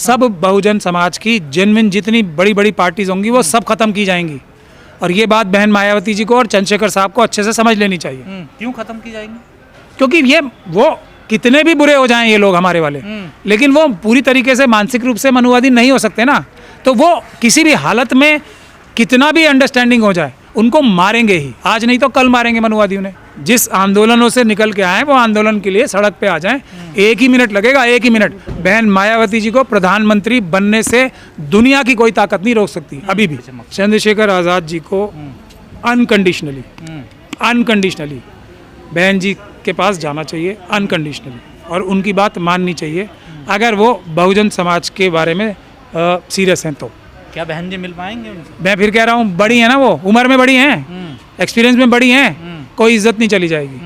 सब बहुजन समाज की जेन्युइन जितनी बड़ी बड़ी पार्टीज होंगी वो सब खत्म की जाएंगी। और ये बात बहन मायावती जी को और चंद्रशेखर साहब को अच्छे से समझ लेनी चाहिए। क्यों खत्म की जाएंगी? क्योंकि ये वो कितने भी बुरे हो जाएं ये लोग हमारे वाले, लेकिन वो पूरी तरीके से मानसिक रूप से मनुवादी नहीं हो सकते ना। तो वो किसी भी हालत में कितना भी अंडरस्टैंडिंग हो जाए उनको मारेंगे ही, आज नहीं तो कल मारेंगे मनुवादियों ने। जिस आंदोलनों से निकल के आए वो आंदोलन के लिए सड़क पे आ जाएं, 1 ही मिनट लगेगा, 1 ही मिनट। बहन मायावती जी को प्रधानमंत्री बनने से दुनिया की कोई ताकत नहीं रोक सकती अभी भी। चंद्रशेखर आज़ाद जी को अनकंडीशनली बहन जी के पास जाना चाहिए, अनकंडीशनली, और उनकी बात माननी चाहिए अगर वो बहुजन समाज के बारे में सीरियस हैं तो। क्या बहन जी मिल पाएंगे उनसे? मैं फिर कह रहा हूँ, बड़ी हैं ना वो, उम्र में बड़ी हैं, एक्सपीरियंस में बड़ी हैं, कोई इज्जत नहीं चली जाएगी।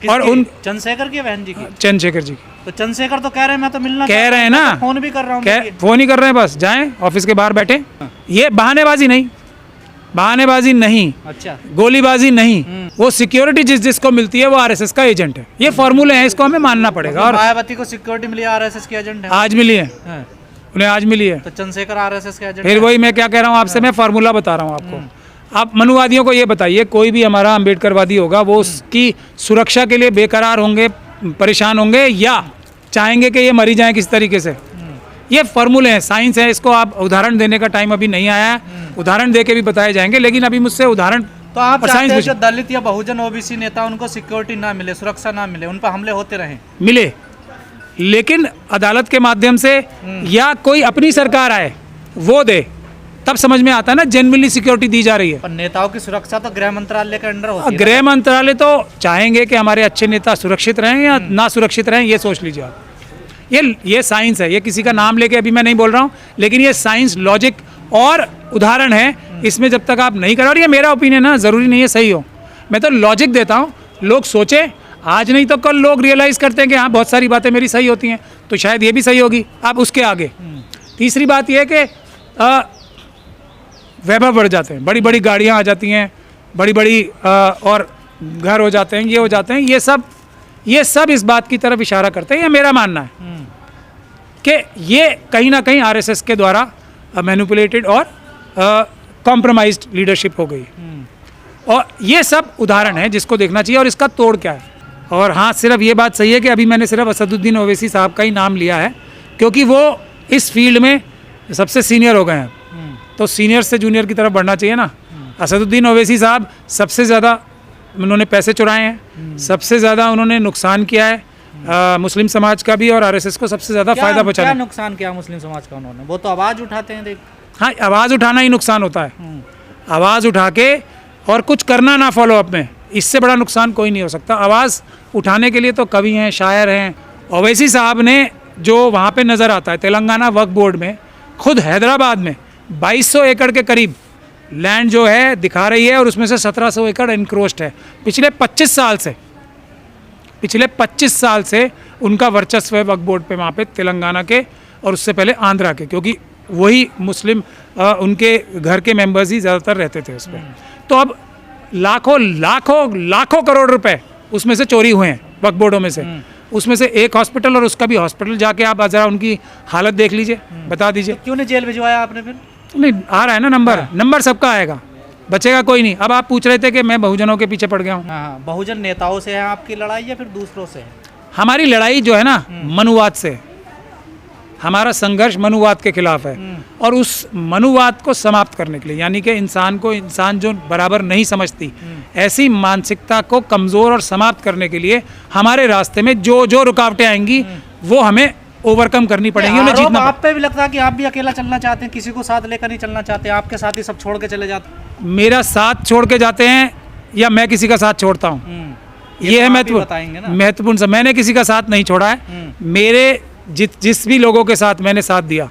और उन चंद्रशेखर की बहन जी की? चंद्रशेखर जी की। तो चंद्रशेखर तो कह रहे हैं मैं तो मिलना कह रहे हैं ना, तो फोन भी कर रहा हूँ। फोन ही कर रहे हैं, बस जाएं ऑफिस के बाहर बैठे। ये बहानेबाजी नहीं, बहानेबाजी नहीं, अच्छा, गोलीबाजी नहीं। वो सिक्योरिटी जिस जिसको मिलती है वो आरएसएस का एजेंट है। ये फॉर्मूले हैं, इसको हमें मानना पड़ेगा। और मायावती को सिक्योरिटी मिली आरएसएस के एजेंट है? आज मिली है, उन्हें आज मिली है। तो चंद्रशेखर आरएसएस के एजेंट? फिर वही मैं क्या कह रहा हूँ आपसे, मैं फार्मूला बता रहा हूँ आपको। आप मनुवादियों को ये बताइए, कोई भी हमारा अम्बेडकरवादी होगा वो उसकी सुरक्षा के लिए बेकरार होंगे, परेशान होंगे, या चाहेंगे कि ये मरी जाए किस तरीके से? ये फॉर्मूले हैं, साइंस है। इसको आप उदाहरण देने का टाइम अभी नहीं आया है, उदाहरण दे के भी बताए जाएंगे, लेकिन अभी मुझसे उदाहरण। तो आप चाहते हैं जो दलित या बहुजन ओबीसी नेता उनको सिक्योरिटी ना मिले, सुरक्षा ना मिले, उन पर हमले होते रहे? मिले, लेकिन अदालत के माध्यम से या कोई अपनी सरकार आए वो दे, तब समझ में आता है ना जेन्युइनली सिक्योरिटी दी जा रही है। पर नेताओं की सुरक्षा तो गृह मंत्रालय के अंडर होती है। गृह मंत्रालय तो चाहेंगे कि हमारे अच्छे नेता सुरक्षित रहें या ना सुरक्षित रहें, ये सोच लीजिए आप। ये साइंस है, ये किसी का नाम लेके अभी मैं नहीं बोल रहा हूँ, लेकिन ये साइंस, लॉजिक और उदाहरण है। इसमें जब तक आप नहीं करो, और ये मेरा ओपिनियन है, ज़रूरी नहीं है सही हो, मैं तो लॉजिक देता हूँ। लोग सोचे, आज नहीं तो कल लोग रियलाइज़ करते हैं कि हाँ बहुत सारी बातें मेरी सही होती हैं, तो शायद ये भी सही होगी। आप उसके आगे तीसरी बात ये है कि वैभव बढ़ जाते हैं, बड़ी बड़ी गाड़ियाँ आ जाती हैं, बड़ी बड़ी और घर हो जाते हैं, ये हो जाते हैं, ये सब इस बात की तरफ इशारा करते हैं। ये मेरा मानना है कि ये कहीं ना कहीं आरएसएस के द्वारा मैनिपुलेटेड और कॉम्प्रोमाइज्ड लीडरशिप हो गई। और ये सब उदाहरण है जिसको देखना चाहिए, और इसका तोड़ क्या है। और हाँ, सिर्फ ये बात सही है कि अभी मैंने सिर्फ असदुद्दीन ओवैसी साहब का ही नाम लिया है, क्योंकि वो इस फील्ड में सबसे सीनियर हो गए हैं, तो सीनियर से जूनियर की तरफ बढ़ना चाहिए ना। असदुद्दीन ओवैसी साहब सबसे ज़्यादा उन्होंने पैसे चुराए हैं, सबसे ज़्यादा उन्होंने नुकसान किया है मुस्लिम समाज का भी, और आरएसएस को सबसे ज़्यादा फायदा पहुंचा। क्या नुकसान किया मुस्लिम समाज का उन्होंने? वो तो आवाज़ उठाते हैं, देख। हाँ, आवाज़ उठाना ही नुकसान होता है, आवाज़ उठा के और कुछ करना ना फॉलो अप में, इससे बड़ा नुकसान कोई नहीं हो सकता। आवाज़ उठाने के लिए तो कवि हैं, शायर हैं। ओवैसी साहब ने जो वहाँ पे नज़र आता है तेलंगाना वक्फ बोर्ड में, खुद हैदराबाद में 2200 एकड़ के करीब लैंड जो है दिखा रही है, और उसमें से 1700 एकड़ इनक्रोच्ड है। पिछले 25 साल से उनका वर्चस्व है वक्फ बोर्ड पे वहाँ पे तेलंगाना के, और उससे पहले आंध्रा के, क्योंकि वही मुस्लिम उनके घर के मेंबर्स ही ज़्यादातर रहते थे उस पर। तो अब लाखों करोड़ रुपए उसमें से चोरी हुए हैं वक्फ बोर्डों में से। उसमें से एक हॉस्पिटल, और उसका भी हॉस्पिटल जाके आप ज़रा उनकी हालत देख लीजिए, बता दीजिए। तो क्यों नहीं जेल भिजवाया आपने फिर? नहीं, आ रहा है ना नंबर सबका आएगा, बचेगा कोई नहीं। अब आप पूछ रहे थे कि मैं बहुजनों के पीछे पड़ गया हूँ। हाँ, बहुजन नेताओं से है आपकी लड़ाई या फिर दूसरों से है? हमारी लड़ाई जो है ना मनुवाद से, हमारा संघर्ष मनुवाद के खिलाफ है, और उस मनुवाद को समाप्त करने के लिए, यानी कि इंसान जो बराबर नहीं समझती, ऐसी मानसिकता को कमज़ोर और समाप्त करने के लिए हमारे रास्ते में जो रुकावटें आएंगी वो हमें ओवरकम करनी पड़ेंगी, उन्हें जीतना। आप पे भी लगता है कि आप भी अकेला चलना चाहते हैं, किसी को साथ लेकर नहीं चलना चाहते, आपके साथ ही सब छोड़ के चले जाते हैं? मेरा साथ छोड़ के जाते हैं या मैं किसी का साथ छोड़ता हूँ, ये है महत्वपूर्ण। मैंने किसी का साथ नहीं छोड़ा है। मेरे जिस भी लोगों के साथ मैंने साथ दिया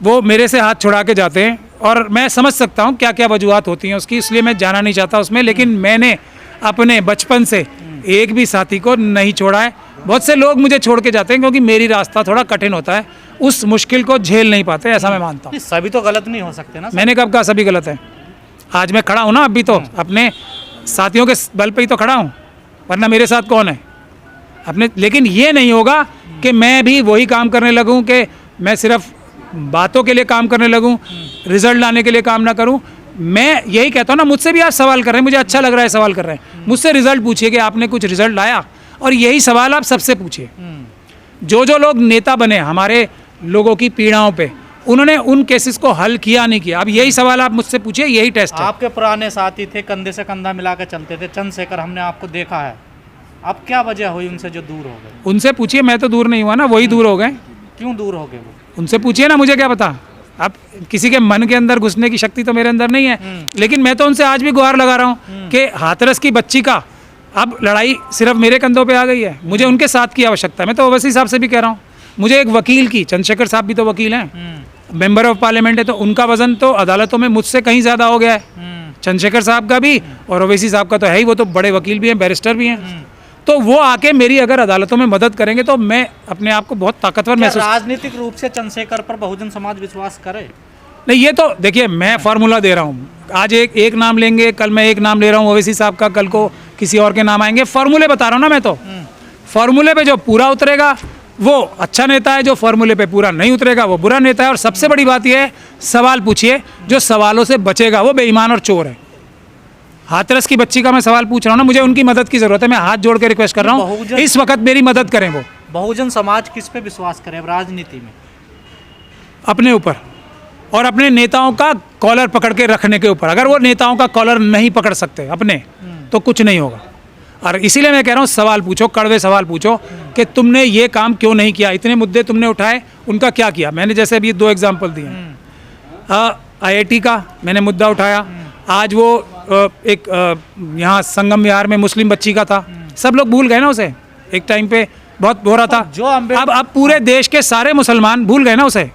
वो मेरे से हाथ छुड़ा के जाते हैं, और मैं समझ सकता हूँ क्या क्या वजूहत होती हैं उसकी, इसलिए मैं जाना नहीं चाहता उसमें। लेकिन मैंने अपने बचपन से एक भी साथी को नहीं छोड़ा है। बहुत से लोग मुझे छोड़ के जाते हैं क्योंकि मेरी रास्ता थोड़ा कठिन होता है, उस मुश्किल को झेल नहीं पाते, ऐसा मैं मानता हूँ। सभी तो गलत नहीं हो सकते ना। मैंने कब कहा सभी गलत है? आज मैं खड़ा हूँ ना, अभी तो अपने साथियों के बल पे ही तो खड़ा हूँ, वरना मेरे साथ कौन है? अपने, लेकिन ये नहीं होगा कि मैं भी वही काम करने लगूं कि मैं सिर्फ बातों के लिए काम करने लगूं, रिजल्ट लाने के लिए काम ना करूं। मैं यही कहता हूं ना, मुझसे भी आप सवाल कर रहे हैं, मुझे अच्छा लग रहा है सवाल कर रहे हैं, मुझसे रिजल्ट पूछिए कि आपने कुछ रिजल्ट लाया, और यही सवाल आप सबसे पूछिए। जो जो लोग नेता बने हमारे लोगों की पीड़ाओं पे, उन्होंने उन केसेस को हल किया नहीं किया। अब यही सवाल आप मुझसे पूछिए, यही टेस्ट है। आपके पुराने साथी थे, कंधे से कंधा मिला के चलते थे, चंद्रशेखर, हमने आपको देखा है। अब क्या वजह हुई उनसे जो दूर हो गए? उनसे पूछिए, मैं तो दूर नहीं हुआ ना, वही दूर हो गए। क्यों दूर हो गए वो? उनसे पूछिए ना, मुझे क्या पता। अब किसी के मन के अंदर घुसने की शक्ति तो मेरे अंदर नहीं है, लेकिन मैं तो उनसे आज भी गुहार लगा रहा हूँ कि हाथरस की बच्ची का अब लड़ाई सिर्फ मेरे कंधों पे आ गई है, मुझे उनके साथ की आवश्यकता है। मैं तो ओवैसी साहब से भी कह रहा हूँ, मुझे एक वकील की, चंद्रशेखर साहब भी तो वकील हैं, मेंबर ऑफ पार्लियामेंट है, तो उनका वजन तो अदालतों में मुझसे कहीं ज़्यादा हो गया है, चंद्रशेखर साहब का भी और ओवैसी साहब का तो है ही, वो तो बड़े वकील भी हैं, बैरिस्टर भी हैं। तो वो आके मेरी अगर अदालतों में मदद करेंगे तो मैं अपने आप को बहुत ताकतवर क्या महसूस। राजनीतिक रूप से चंद्रशेखर पर बहुजन समाज विश्वास करे? नहीं, ये तो देखिए, मैं फार्मूला दे रहा हूँ, आज एक नाम लेंगे, कल मैं एक नाम ले रहा हूँ ओवैसी साहब का, कल को किसी और के नाम आएंगे। फार्मूले बता रहा हूँ ना मैं तो, फार्मूले पे जो पूरा उतरेगा वो अच्छा नेता है, जो फार्मूले पे पूरा नहीं उतरेगा वो बुरा नेता है। और सबसे बड़ी बात यह है, सवाल पूछिए, जो सवालों से बचेगा वो बेईमान और चोर है। हाथरस की बच्ची का मैं सवाल पूछ रहा हूँ ना, मुझे उनकी मदद की जरूरत है, मैं हाथ जोड़ के रिक्वेस्ट कर रहा हूँ, इस वक्त मेरी मदद करें। वो बहुजन समाज किस पे विश्वास करे अब राजनीति में? अपने ऊपर और अपने नेताओं का कॉलर पकड़ के रखने के ऊपर। अगर वो नेताओं का कॉलर नहीं पकड़ सकते अपने, तो कुछ नहीं होगा। और इसीलिए मैं कह रहा हूँ, सवाल पूछो, कड़वे सवाल पूछो कि तुमने ये काम क्यों नहीं किया, इतने मुद्दे तुमने उठाए, उनका क्या किया। मैंने जैसे अभी 2 एग्जाम्पल दिए, IIT का मैंने मुद्दा उठाया, आज वो एक यहाँ संगम विहार में मुस्लिम बच्ची का था, सब लोग भूल गए ना उसे, एक टाइम पे बहुत हो रहा था, जो अब पूरे देश के सारे मुसलमान भूल गए ना उसे।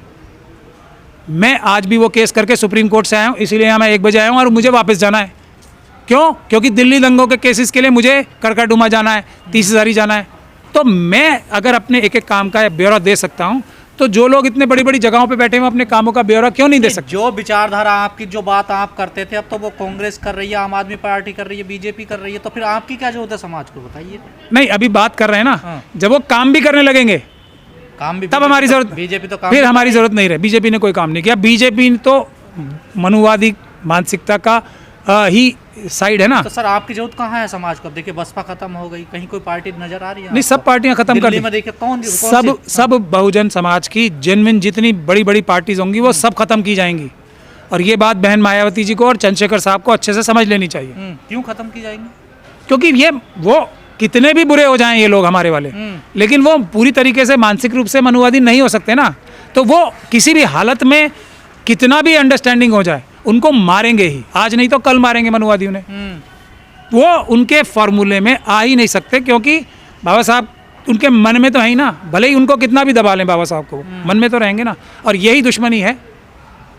मैं आज भी वो केस करके सुप्रीम कोर्ट से आया हूँ, इसीलिए यहाँ मैं 1 बजे आया हूँ और मुझे वापस जाना है। क्यों? क्योंकि दिल्ली दंगों के केसेस के लिए मुझे करकाडुमा जाना है, 30 हज़ारी जाना है। तो मैं अगर अपने एक एक काम का ब्यौरा दे सकता हूँ, तो जो लोग इतने बड़ी बड़ी जगहों पे बैठे हुए अपने कामों का ब्यौरा क्यों नहीं दे सकते? जो विचारधारा आपकी, जो बात आप करते थे, अब तो वो कांग्रेस कर रही है, आम आदमी पार्टी कर रही है, बीजेपी कर रही है, तो फिर आपकी क्या जरूरत है समाज को, बताइए। नहीं, अभी बात कर रहे हैं ना, जब वो काम भी करने लगेंगे काम भी तब हमारी जरूरत, बीजेपी तो काम फिर हमारी जरूरत नहीं रहे। बीजेपी ने कोई काम नहीं किया, बीजेपी तो मनुवादी मानसिकता का ही साइड है ना। तो सर आपकी जरूरत कहाँ है समाज को? अब देखिए बसपा खत्म हो गई, कहीं कोई पार्टी नजर आ रही है? नहीं, सब पार्टियां खत्म कर दी। में देखिए कौन सब बहुजन समाज की जेन्युइन जितनी बड़ी बड़ी पार्टीज होंगी वो सब खत्म की जाएंगी। और ये बात बहन मायावती जी को और चंद्रशेखर साहब को अच्छे से समझ लेनी चाहिए। क्यों खत्म की जाएंगी? क्योंकि ये वो कितने भी बुरे हो जाएं ये लोग हमारे वाले, लेकिन वो पूरी तरीके से मानसिक रूप से मनुवादी नहीं हो सकते ना। तो वो किसी भी हालत में कितना भी अंडरस्टैंडिंग हो जाए, उनको मारेंगे ही, आज नहीं तो कल मारेंगे मनुवादियों ने। वो उनके फॉर्मूले में आ ही नहीं सकते, क्योंकि बाबा साहब उनके मन में तो है ही ना, भले ही उनको कितना भी दबा लें बाबा साहब को, मन में तो रहेंगे ना। और यही दुश्मनी है,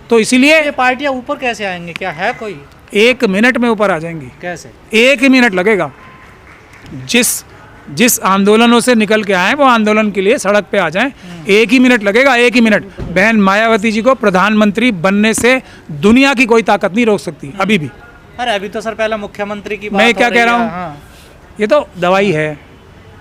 तो इसीलिए ये पार्टियां ऊपर कैसे आएंगे? क्या है कोई? 1 मिनट में ऊपर आ जाएंगी। कैसे? 1 ही मिनट लगेगा। जिस आंदोलनों से निकल के आए वो आंदोलन के लिए सड़क पे आ जाएं, 1 ही मिनट लगेगा, 1 ही मिनट। बहन मायावती जी को प्रधानमंत्री बनने से दुनिया की कोई ताकत नहीं रोक सकती अभी भी। अरे अभी तो सर पहले मुख्यमंत्री की बात मैं क्या कह रहा हूँ, हाँ। ये तो दवाई है,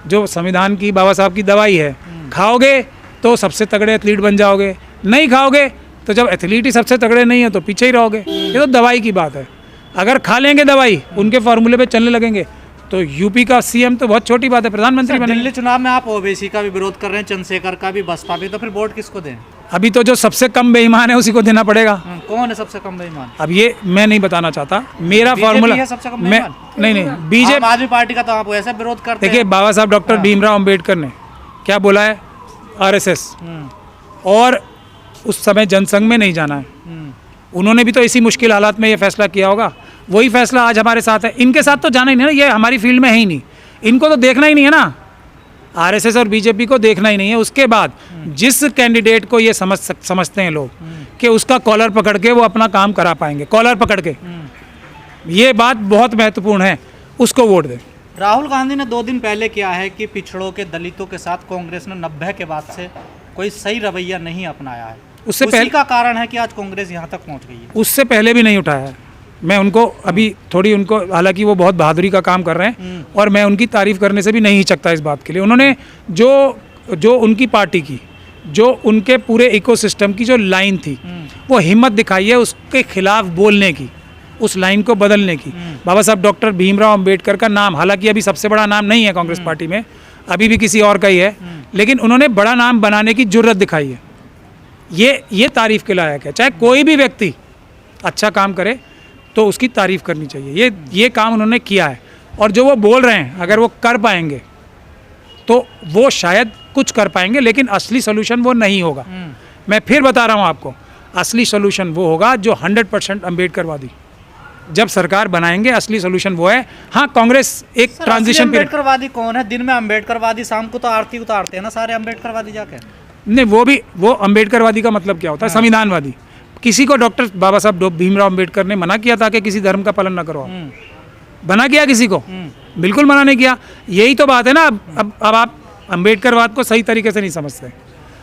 जो संविधान की बाबा साहब की दवाई है। खाओगे तो सबसे तगड़े एथलीट बन जाओगे, नहीं खाओगे तो जब एथलीट ही सबसे तगड़े नहीं है तो पीछे ही रहोगे। ये तो दवाई की बात है। अगर खा लेंगे दवाई, उनके फॉर्मूले पे चलने लगेंगे, तो यूपी का सीएम तो बहुत छोटी बात है, प्रधानमंत्री बनेंगे। दिल्ली चुनाव में आप ओबीसी का भी विरोध कर रहे हैं, चंद्रशेखर का भी, बसपा भी, तो फिर वोट किसको दें? अभी तो जो सबसे कम बेईमान है उसी को देना पड़ेगा। कौन है सबसे कम बेईमान? अब ये मैं नहीं बताना चाहता, मेरा बीजेपी फॉर्मूला है सबसे कम मैं बेईमान? नहीं बीजेपी। आम आदमी पार्टी का तो आप ऐसा विरोध करते देखिए, हैं। बाबा साहब डॉक्टर भीमराव अंबेडकर ने क्या बोला है, आरएसएस और उस समय जनसंघ में नहीं जाना है। उन्होंने भी तो इसी मुश्किल हालात में ये फैसला किया होगा, वही फैसला आज हमारे साथ है। इनके साथ तो जाना ही नहीं ना, ये हमारी फील्ड में है ही नहीं, इनको तो देखना ही नहीं है ना, आरएसएस और बीजेपी को देखना ही नहीं है। उसके बाद जिस कैंडिडेट को ये समझते हैं लोग कि उसका कॉलर पकड़ के वो अपना काम करा पाएंगे, कॉलर पकड़ के, ये बात बहुत महत्वपूर्ण है, उसको वोट दें। राहुल गांधी ने 2 दिन पहले किया है कि पिछड़ों के, दलितों के साथ कांग्रेस ने 90 के बाद से कोई सही रवैया नहीं अपनाया है। उससे उसी का कारण है कि आज कांग्रेस यहाँ तक पहुँच गई है। उससे पहले भी नहीं उठाया है, मैं उनको अभी थोड़ी उनको, हालांकि वो बहुत बहादुरी का काम कर रहे हैं और मैं उनकी तारीफ़ करने से भी नहीं हिचकता इस बात के लिए। उन्होंने जो उनकी पार्टी की, जो उनके पूरे इकोसिस्टम की जो लाइन थी, वो हिम्मत दिखाई है उसके खिलाफ बोलने की, उस लाइन को बदलने की। बाबा साहब डॉक्टर भीमराव अंबेडकर का नाम, हालांकि अभी सबसे बड़ा नाम नहीं है कांग्रेस पार्टी में, अभी भी किसी और का ही है, लेकिन उन्होंने बड़ा नाम बनाने की जुर्रत दिखाई है। ये तारीफ़ के लायक है। चाहे कोई भी व्यक्ति अच्छा काम करे तो उसकी तारीफ़ करनी चाहिए। ये काम उन्होंने किया है, और जो वो बोल रहे हैं अगर वो कर पाएंगे तो वो शायद कुछ कर पाएंगे, लेकिन असली सोल्यूशन वो नहीं होगा। मैं फिर बता रहा हूँ आपको, असली सोल्यूशन वो होगा जो 100% अम्बेडकरवादी जब सरकार बनाएंगे, असली सोल्यूशन वो है। हाँ, कांग्रेस एक ट्रांजिशन पीरियड। अम्बेडकरवादी कौन है? दिन में अम्बेडकरवादी, शाम को तो आरती उतारते हैं ना सारे अम्बेडकरवादी जाके। नहीं, वो अम्बेडकरवादी का मतलब क्या होता है? संविधानवादी। किसी को डॉक्टर बाबा साहब भीमराव अम्बेडकर ने मना किया था कि किसी धर्म का पालन ना करो? मना किया किसी को? बिल्कुल मना नहीं किया। यही तो बात है ना। अब आप अम्बेडकरवाद को सही तरीके से नहीं समझते।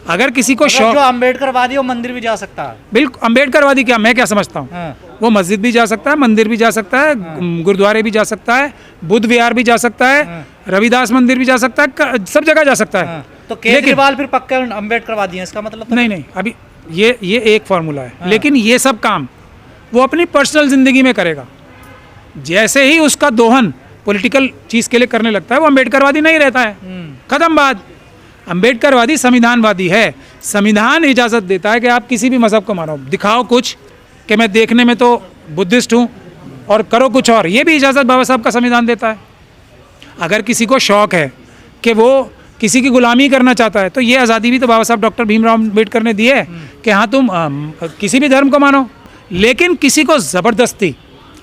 अगर किसी को शौक, जो अम्बेडकरवादी वो मंदिर भी जा सकता है। बिल्कुल, अम्बेडकरवादी क्या, मैं क्या समझता हूँ, वो मस्जिद भी जा सकता है, मंदिर भी जा सकता है, गुरुद्वारे भी जा सकता है, बुद्ध विहार भी जा सकता है, रविदास मंदिर भी जा सकता है, सब जगह जा सकता है। तो केजरीवाल फिर पक्के अम्बेडकरवादी हैं, इसका मतलब तो नहीं, अभी ये एक फॉर्मूला है। लेकिन ये सब काम वो अपनी पर्सनल जिंदगी में करेगा। जैसे ही उसका दोहन पॉलिटिकल चीज के लिए करने लगता है, वो अम्बेडकरवादी नहीं रहता है। खत्म बात। अम्बेडकरवादी संविधानवादी है। संविधान इजाज़त देता है कि आप किसी भी मजहब को मानो, दिखाओ कुछ कि मैं देखने में तो बुद्धिस्ट हूँ और करो कुछ और, ये भी इजाज़त बाबा साहब का संविधान देता है। अगर किसी को शौक है कि वो किसी की गुलामी करना चाहता है, तो ये आज़ादी भी तो बाबा साहब डॉक्टर भीमराव अम्बेडकर ने दी है कि हाँ, तुम किसी भी धर्म को मानो, लेकिन किसी को ज़बरदस्ती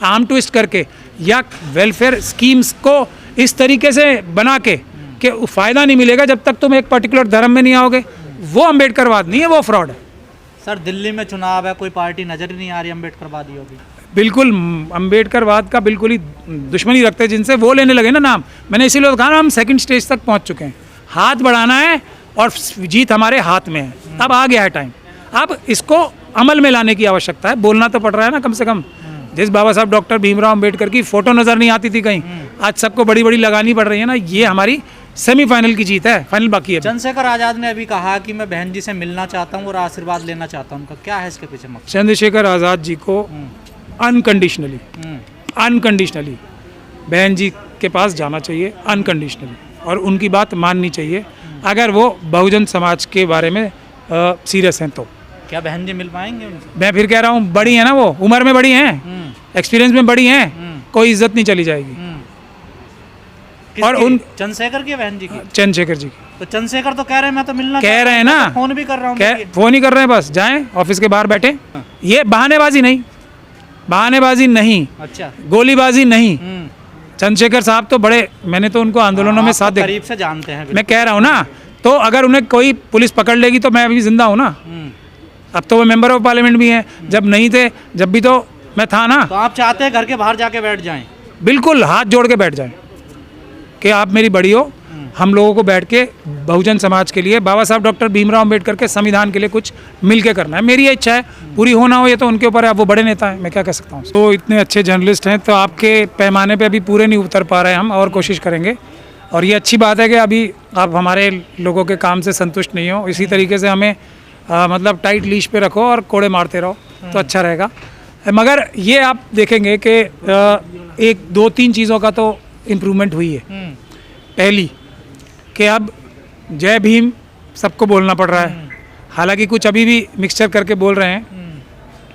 आर्म ट्विस्ट करके या वेलफेयर स्कीम्स को इस तरीके से बना के कि फ़ायदा नहीं मिलेगा जब तक तुम एक पर्टिकुलर धर्म में नहीं आओगे, वो अम्बेडकरवाद नहीं है, वो फ्रॉड है। सर, दिल्ली में चुनाव है, कोई पार्टी नज़र ही नहीं आ रही अम्बेडकरवादियों की। बिल्कुल, अम्बेडकरवाद का बिल्कुल ही दुश्मनी रखते हैं जिनसे, वो लेने लगे ना नाम। मैंने इसीलिए कहा ना, हम सेकंड स्टेज तक पहुंच चुके हैं। हाथ बढ़ाना है और जीत हमारे हाथ में है। अब आ गया है टाइम, अब इसको अमल में लाने की आवश्यकता है। बोलना तो पड़ रहा है ना कम से कम। जिस बाबा साहब डॉक्टर भीमराव अम्बेडकर की फ़ोटो नज़र नहीं आती थी कहीं, आज सबको बड़ी बड़ी लगानी पड़ रही है ना। ये हमारी सेमीफाइनल की जीत है, फाइनल बाकी है। चंद्रशेखर आज़ाद ने अभी कहा कि मैं बहन जी से मिलना चाहता हूँ और आशीर्वाद लेना चाहता हूँ, उनका क्या है इसके पीछे मकसद? चंद्रशेखर आज़ाद जी को अनकंडीशनली बहन जी के पास जाना चाहिए, अनकंडीशनली, और उनकी बात माननी चाहिए अगर वो बहुजन समाज के बारे में सीरियस हैं तो। क्या बहन जी मिल पाएंगे उनसे? मैं फिर कह रहा हूँ, बड़ी हैं ना वो, उम्र में बड़ी हैं, एक्सपीरियंस में बड़ी हैं, कोई इज्जत नहीं चली जाएगी। और उन चंद्रशेखर की बहन जी की? चंद्रशेखर जी की। तो चंद्रशेखर तो कह रहे हैं मैं तो मिलना कह रहे हैं ना, तो फोन भी कर रहा हूँ, फोन ही कर रहे हैं, बस जाएं ऑफिस के बाहर बैठे। ये बहानेबाजी नहीं, अच्छा, गोलीबाजी नहीं। चंद्रशेखर साहब तो बड़े, मैंने तो उनको आंदोलनों में साथ देखा, करीब से जानते हैं। मैं कह रहा हूँ ना, तो अगर उन्हें कोई पुलिस पकड़ लेगी तो मैं अभी जिंदा हूँ ना। अब तो वो मेंबर ऑफ पार्लियामेंट भी हैं, जब नहीं थे, जब भी तो मैं था ना। तो आप चाहते हैं घर के बाहर जाके बैठ जाएं? बिल्कुल, हाथ जोड़ के बैठ जाएं कि आप मेरी बड़ी हो, हम लोगों को बैठ के बहुजन समाज के लिए, बाबा साहब डॉक्टर भीमराव अम्बेडकर के संविधान के लिए कुछ मिल के करना है। मेरी ये इच्छा है, पूरी हो ना हो ये तो उनके ऊपर है, वो बड़े नेता हैं, मैं क्या कह सकता हूँ। तो इतने अच्छे जर्नलिस्ट हैं, तो आपके पैमाने पे अभी पूरे नहीं उतर पा रहे हैं हम, और कोशिश करेंगे। और ये अच्छी बात है कि अभी आप हमारे लोगों के काम से संतुष्ट नहीं हो, इसी तरीके से हमें मतलब टाइट लीश पे रखो और कोड़े मारते रहो तो अच्छा रहेगा। मगर ये आप देखेंगे कि एक दो तीन चीज़ों का तो इम्प्रूवमेंट हुई है। पहली कि अब जय भीम सबको बोलना पड़ रहा है, हालांकि कुछ अभी भी मिक्सचर करके बोल रहे हैं,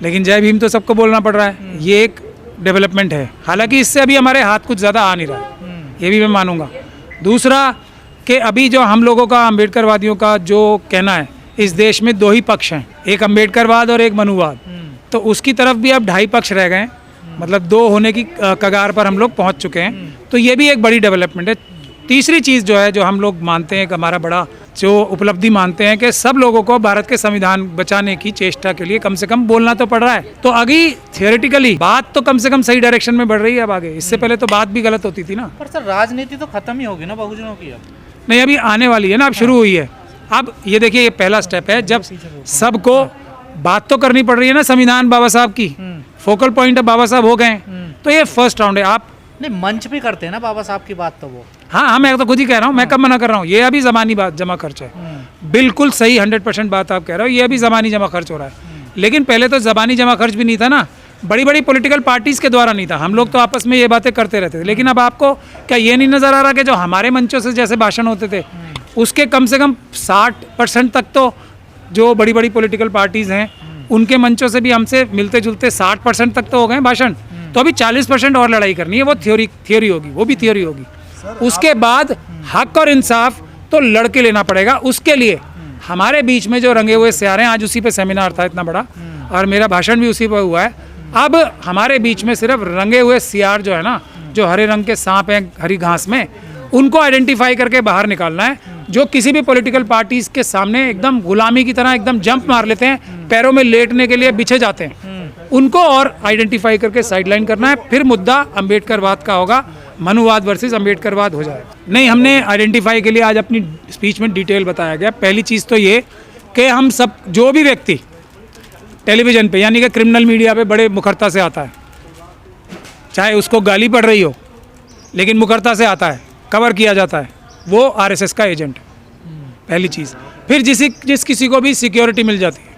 लेकिन जय भीम तो सबको बोलना पड़ रहा है। ये एक डेवलपमेंट है, हालांकि इससे अभी हमारे हाथ कुछ ज़्यादा आ नहीं रहा है, ये भी मैं मानूंगा। दूसरा कि अभी जो हम लोगों का, अम्बेडकरवादियों का जो कहना है, इस देश में दो ही पक्ष हैं, एक अम्बेडकरवाद और एक मनुवाद। तो उसकी तरफ भी अब 2.5 पक्ष रह गए हैं, मतलब 2 होने की कगार पर हम लोग पहुंच चुके हैं। तो ये भी एक बड़ी डेवलपमेंट है। तीसरी चीज़ जो है, जो हम लोग मानते हैं कि हमारा बड़ा जो उपलब्धि मानते हैं, कि सब लोगों को भारत के संविधान बचाने की चेष्टा के लिए कम से कम बोलना तो पड़ रहा है। तो अभी थियोरेटिकली बात तो कम से कम सही डायरेक्शन में बढ़ रही है अब आगे, इससे पहले तो बात भी गलत होती थी ना। पर सर, राजनीति तो खत्म ही होगी ना बहुजनों की? अब नहीं, अभी आने वाली है ना, अब शुरू हुई है। अब ये देखिए, ये पहला स्टेप है, जब सबको बात तो करनी पड़ रही है ना संविधान बाबा साहब की, फोकल पॉइंट अब बाबा साहब हो गए, तो ये फर्स्ट राउंड है। आप नहीं, मंच पे करते हैं ना बाबा साहब की बात, तो वो हाँ हाँ, मैं तो खुद ही कह रहा हूँ, मैं कब मना कर रहा हूँ, ये अभी ज़बानी बात जमा खर्च है। बिल्कुल सही 100% बात आप कह रहे हो, ये अभी ज़बानी जमा खर्च हो रहा है। लेकिन पहले तो ज़बानी जमा खर्च भी नहीं था ना, बड़ी बड़ी पॉलिटिकल पार्टीज़ के द्वारा नहीं था, हम लोग तो आपस में ये बातें करते रहते थे। लेकिन अब आपको क्या ये नहीं नज़र आ रहा कि जो हमारे मंचों से जैसे भाषण होते थे उसके कम से कम 60% तक तो जो बड़ी बड़ी पॉलिटिकल पार्टीज़ हैं उनके मंचों से भी हमसे मिलते जुलते 60% तक तो हो गए भाषण। तो अभी 40% और लड़ाई करनी है, वो थ्योरी होगी, वो भी थ्योरी होगी। उसके बाद हक और इंसाफ तो लड़के लेना पड़ेगा। उसके लिए हमारे बीच में जो रंगे हुए सियार हैं, आज उसी पे सेमिनार था इतना बड़ा और मेरा भाषण भी उसी पर हुआ है। अब हमारे बीच में सिर्फ रंगे हुए सियार जो है ना, जो हरे रंग के सांप हैं हरी घास में, उनको आइडेंटिफाई करके बाहर निकालना है, जो किसी भी पॉलिटिकल पार्टीज के सामने एकदम गुलामी की तरह एकदम जंप मार लेते हैं, पैरों में लेटने के लिए बिछे जाते हैं, उनको और आइडेंटिफाई करके साइडलाइन करना है। फिर मुद्दा अम्बेडकरवाद का होगा, मनुवाद वर्सेस अम्बेडकरवाद हो जाएगा। नहीं, हमने आइडेंटिफाई के लिए आज अपनी स्पीच में डिटेल बताया गया। पहली चीज़ तो ये कि हम सब जो भी व्यक्ति टेलीविज़न पे यानी कि क्रिमिनल मीडिया पे बड़े मुखरता से आता है, चाहे उसको गाली पड़ रही हो लेकिन मुखरता से आता है, कवर किया जाता है, वो आरएसएस का एजेंट है, पहली चीज़। फिर जिस किसी को भी सिक्योरिटी मिल जाती है,